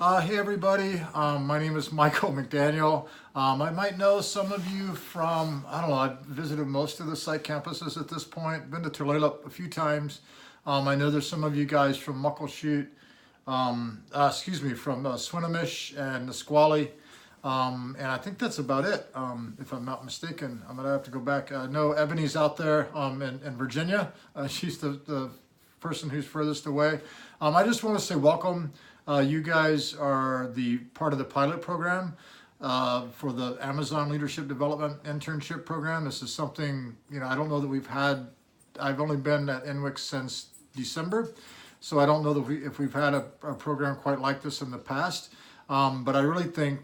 Hey everybody, my name is Michael McDaniel. I might know some of you from, I don't know, I've visited most of the site campuses at this point, been to Tulalip a few times. I know there's some of you guys from Muckleshoot, from Swinomish and Nisqually. And I think that's about it, if I'm not mistaken. I'm gonna have to go back. I know Ebony's out there in Virginia. She's the person who's furthest away. I just want to say welcome. You guys are the part of the pilot program for the Amazon Leadership Development Internship Program. This is something, I don't know that we've had. I've only been at NWIC since December, so I don't know that if we've had a program quite like this in the past. But I really think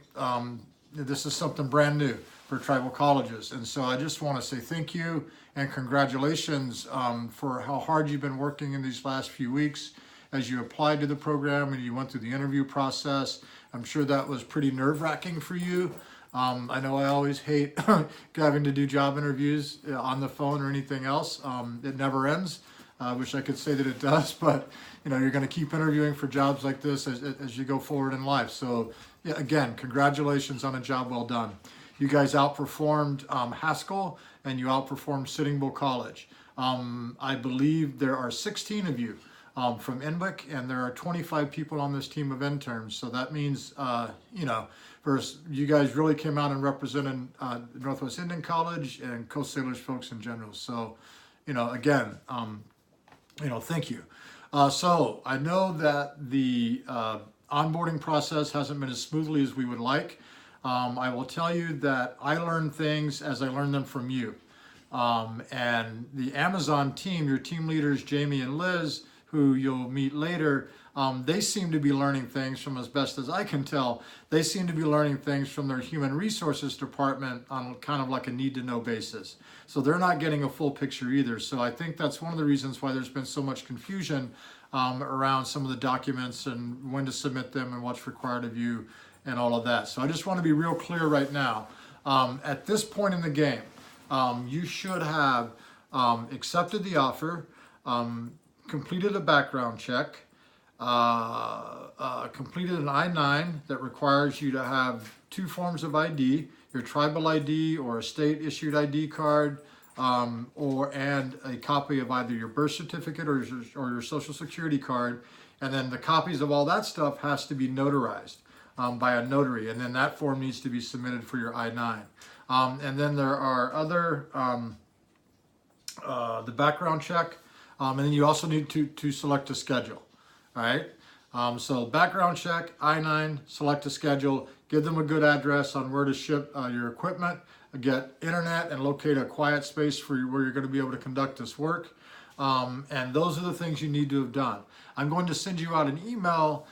this is something brand new for tribal colleges. And so I just want to say thank you and congratulations for how hard you've been working in these last few weeks as you applied to the program and you went through the interview process. I'm sure that was pretty nerve-wracking for you. I know I always hate having to do job interviews on the phone or anything else. It never ends. I wish I could say that it does, but you're going to keep interviewing for jobs like this as you go forward in life. So yeah, again, congratulations on a job well done. You guys outperformed Haskell and you outperformed Sitting Bull College. I believe there are 16 of you from NWIC, and there are 25 people on this team of interns. So that means, first, you guys really came out and represented Northwest Indian College and Coast Salish folks in general. So, again, thank you. So I know that the onboarding process hasn't been as smoothly as we would like. I will tell you that I learn things as I learn them from you. And the Amazon team, your team leaders, Jamie and Liz, who you'll meet later, they seem to be learning things from, as best as I can tell, they seem to be learning things from their human resources department on kind of like a need-to-know basis. So they're not getting a full picture either. So I think that's one of the reasons why there's been so much confusion around some of the documents and when to submit them and what's required of you and all of that. So I just want to be real clear right now. At this point in the game, you should have accepted the offer, completed a background check, completed an I-9 that requires you to have 2 forms of ID, your tribal ID or a state issued ID card, and a copy of either your birth certificate or your social security card. And then the copies of all that stuff has to be notarized by a notary. And then that form needs to be submitted for your I-9. And then there are other, the background check, and then you also need to select a schedule, all right? So background check, I-9, select a schedule, give them a good address on where to ship your equipment, get internet and locate a quiet space for where you're going to be able to conduct this work. And those are the things you need to have done. I'm going to send you out an email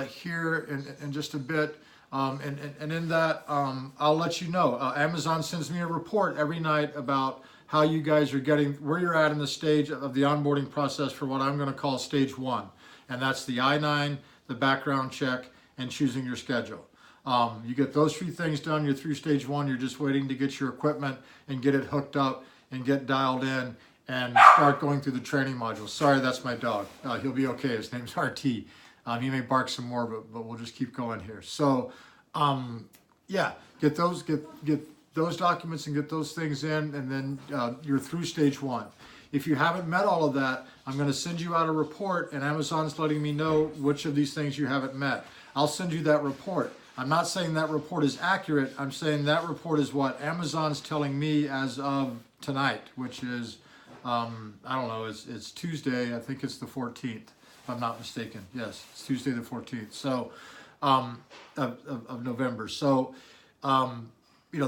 here in just a bit. And in that, I'll let you know. Amazon sends me a report every night about how you guys are getting, where you're at in the stage of the onboarding process for what I'm going to call stage 1. And that's the I-9, the background check, and choosing your schedule. You get those 3 things done, you're through stage 1, you're just waiting to get your equipment and get it hooked up and get dialed in and start going through the training modules. Sorry, that's my dog. He'll be okay, his name's RT. He may bark some more, but we'll just keep going here. So, yeah, get those documents and get those things in, and then you're through stage 1. If you haven't met all of that, I'm going to send you out a report, and Amazon's letting me know which of these things you haven't met. I'll send you that report. I'm not saying that report is accurate. I'm saying that report is what Amazon's telling me as of tonight, which is, I don't know, it's Tuesday. I think it's the 14th, if I'm not mistaken. Yes, it's Tuesday the 14th. So, of November. So,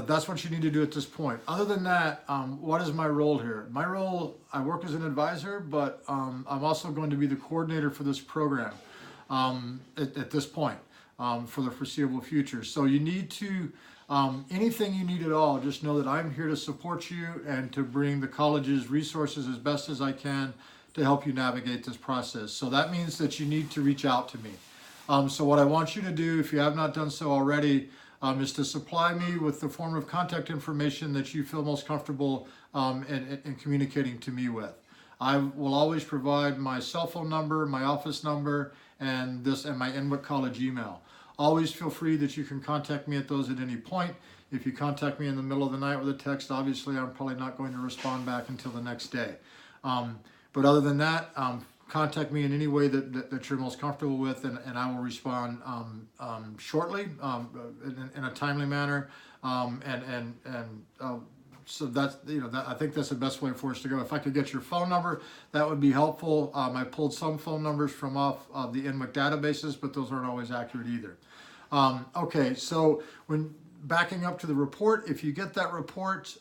that's what you need to do at this point. Other than that, what is my role here? My role, I work as an advisor, but I'm also going to be the coordinator for this program at this point for the foreseeable future. So you need to, anything you need at all, just know that I'm here to support you and to bring the college's resources as best as I can to help you navigate this process. So that means that you need to reach out to me. So what I want you to do, if you have not done so already, is to supply me with the form of contact information that you feel most comfortable in communicating to me with. I will always provide my cell phone number, my office number, and my Inwood College email. Always feel free that you can contact me at those at any point. If you contact me in the middle of the night with a text, obviously I'm probably not going to respond back until the next day. But other than that, contact me in any way that you're most comfortable with, and I will respond shortly in a timely manner. So that's, I think that's the best way for us to go. If I could get your phone number, that would be helpful. I pulled some phone numbers from off of the INWIC databases, but those aren't always accurate either. Okay, so when backing up to the report, if you get that report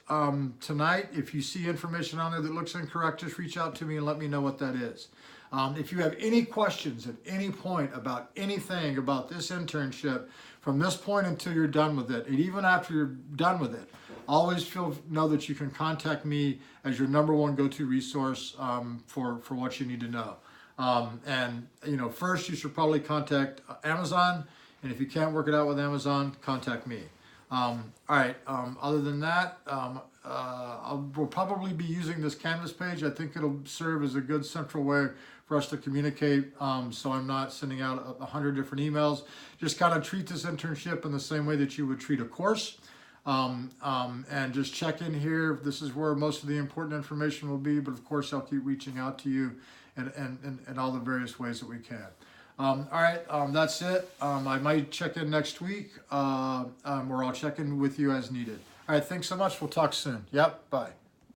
tonight, if you see information on there that looks incorrect, just reach out to me and let me know what that is. If you have any questions at any point about anything about this internship, from this point until you're done with it, and even after you're done with it, always know that you can contact me as your #1 go-to resource for what you need to know. First you should probably contact Amazon, and if you can't work it out with Amazon, contact me. All right, other than that, we'll probably be using this Canvas page. I think it'll serve as a good central way for us to communicate, so I'm not sending out 100 different emails. Just kind of treat this internship in the same way that you would treat a course. And just check in here. This is where most of the important information will be, but of course I'll keep reaching out to you in all the various ways that we can. All right, that's it. I might check in next week, or I'll check in with you as needed. All right, thanks so much. We'll talk soon. Yep, bye.